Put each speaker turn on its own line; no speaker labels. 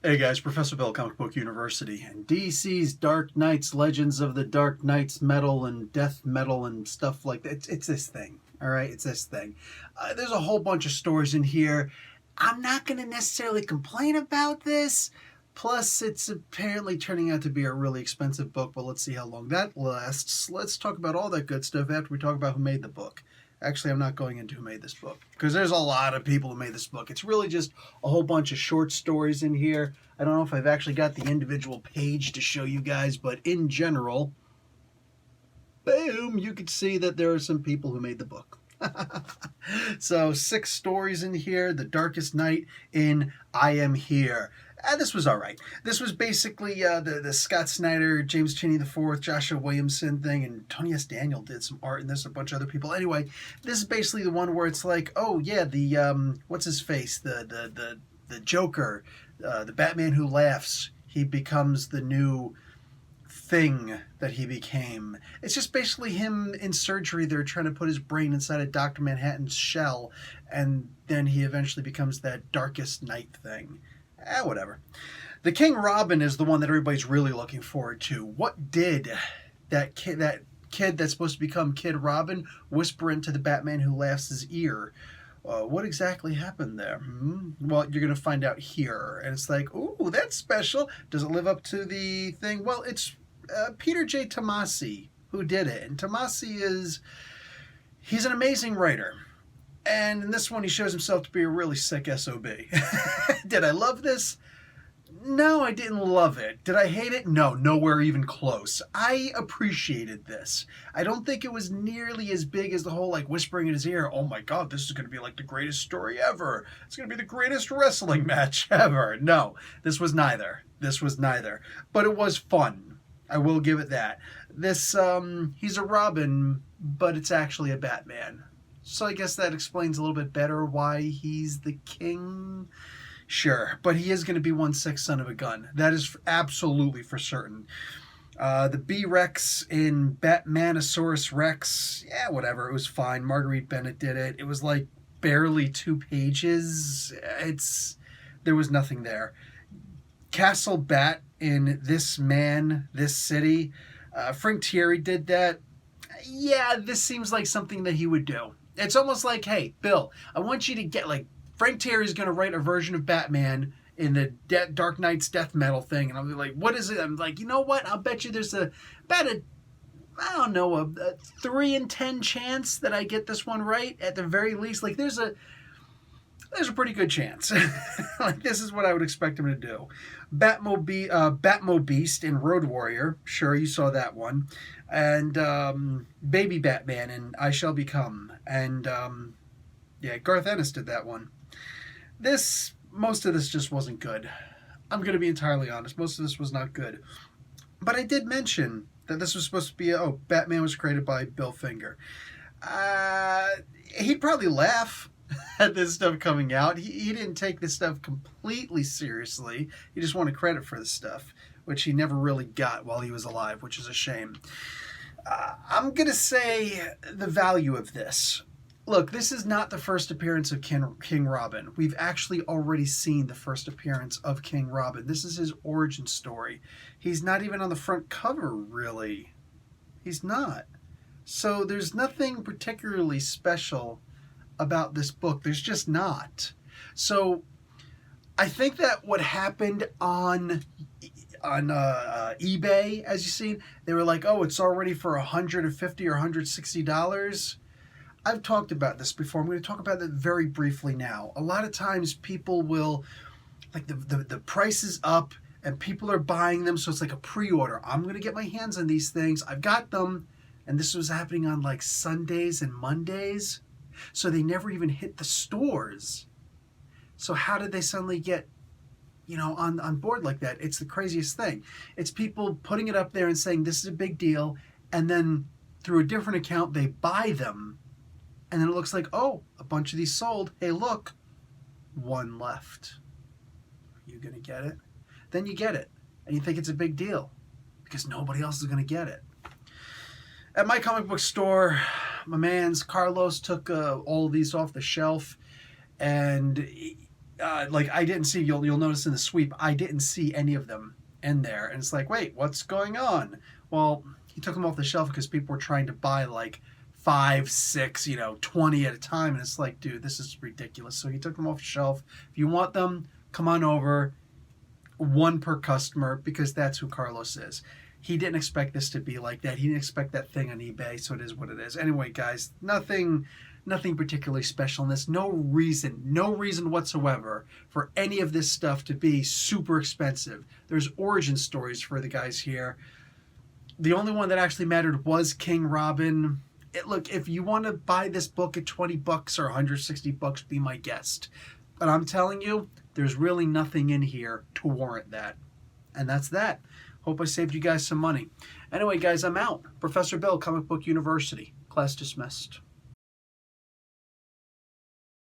Hey guys, Professor Bill, Comic Book University, and DC's Dark Knights, Legends of the Dark Knights metal and death metal and stuff like that. It's this thing, all right? It's this thing. There's a whole bunch of stories in here. I'm not going to necessarily complain about this. Plus, it's apparently turning out to be a really expensive book, but let's see how long that lasts. Let's talk about all that good stuff after we talk about who made the book. Actually, I'm not going into who made this book, because there's a lot of people who made this book. It's really just a whole bunch of short stories in here. I don't know if I've actually got the individual page to show you guys, but in general, boom, you can see that there are some people who made the book. So 6 stories in here. The Darkest Night in I Am Here. This was all right. This was basically the Scott Snyder, James Cheney IV, Joshua Williamson thing, and Tony S. Daniel did some art, and there's a bunch of other people. Anyway, this is basically the one where it's like, oh yeah, the what's his face, the Joker, the Batman who laughs. He becomes the new thing that he became. It's just basically him in surgery. They're trying to put his brain inside of Dr. Manhattan's shell, and then he eventually becomes that Darkest Night thing. Whatever. The King Robin is the one that everybody's really looking forward to. What did that kid that's supposed to become Kid Robin whisper into the Batman who laughs' ear? What exactly happened there? Well, you're going to find out here. And it's like, ooh, that's special. Does it live up to the thing? Well, it's Peter J. Tomasi who did it. And Tomasi he's an amazing writer. And in this one, he shows himself to be a really sick SOB. Did I love this? No, I didn't love it. Did I hate it? No, nowhere even close. I appreciated this. I don't think it was nearly as big as the whole, like, whispering in his ear, oh my god, this is going to be like the greatest story ever. It's going to be the greatest wrestling match ever. No, this was neither. This was neither. But it was fun. I will give it that. This, he's a Robin, but it's actually a Batman. So I guess that explains a little bit better why he's the king. Sure, but he is going to be one sick son of a gun. That is absolutely for certain. The B-Rex in Batmanosaurus Rex, yeah, whatever, it was fine. Marguerite Bennett did it. It was like barely 2 pages. There was nothing there. Castle Bat in This Man, This City. Frank Thierry did that. Yeah, this seems like something that he would do. It's almost like, hey, Bill, I want you to get, like, Frank Thierry's going to write a version of Batman in the Dark Knight's death metal thing. And I'll be like, what is it? I'm like, you know what? I'll bet you there's about a 3 in 10 chance that I get this one right at the very least. Like, there's a pretty good chance. Like, this is what I would expect him to do. Batmobeast in Road Warrior. Sure, you saw that one. And Baby Batman in I Shall Become. And, yeah, Garth Ennis did that one. Most of this just wasn't good. I'm going to be entirely honest. Most of this was not good. But I did mention that this was supposed to be, Batman was created by Bill Finger. He'd probably laugh at this stuff coming out. He didn't take this stuff completely seriously. He just wanted credit for this stuff, which he never really got while he was alive, which is a shame. I'm going to say the value of this. Look, this is not the first appearance of King Robin. We've actually already seen the first appearance of King Robin. This is his origin story. He's not even on the front cover, really. He's not. So there's nothing particularly special about this book. There's just not. So I think that what happened on eBay, as you see, they were like, oh, it's already for $150 or $160. I've talked about this before. I'm going to talk about it very briefly now. A lot of times people will, like, the price is up and people are buying them, so it's like a pre-order. I'm going to get my hands on these things. I've got them. And this was happening on like Sundays and Mondays. So they never even hit the stores. So how did they suddenly get, on board like that? It's the craziest thing. It's people putting it up there and saying this is a big deal, and then through a different account they buy them, and then it looks like, oh, a bunch of these sold. Hey, look, one left. Are you going to get it? Then you get it, and you think it's a big deal because nobody else is going to get it. At my comic book store, my man's Carlos took all of these off the shelf, and like I didn't see, you'll notice in the sweep, I didn't see any of them in there. And it's like, wait, what's going on? Well, he took them off the shelf because people were trying to buy like 5, 6, 20 at a time. And it's like, dude, this is ridiculous. So he took them off the shelf. If you want them, come on over. One per customer, because that's who Carlos is. He didn't expect this to be like that. He didn't expect that thing on eBay, so it is what it is. Anyway, guys, nothing particularly special in this. No reason whatsoever for any of this stuff to be super expensive. There's origin stories for the guys here. The only one that actually mattered was King Robin. Look, if you want to buy this book at $20 or $160, be my guest. But I'm telling you, there's really nothing in here to warrant that. And that's that. Hope I saved you guys some money. Anyway, guys, I'm out. Professor Bill, Comic Book University. Class dismissed.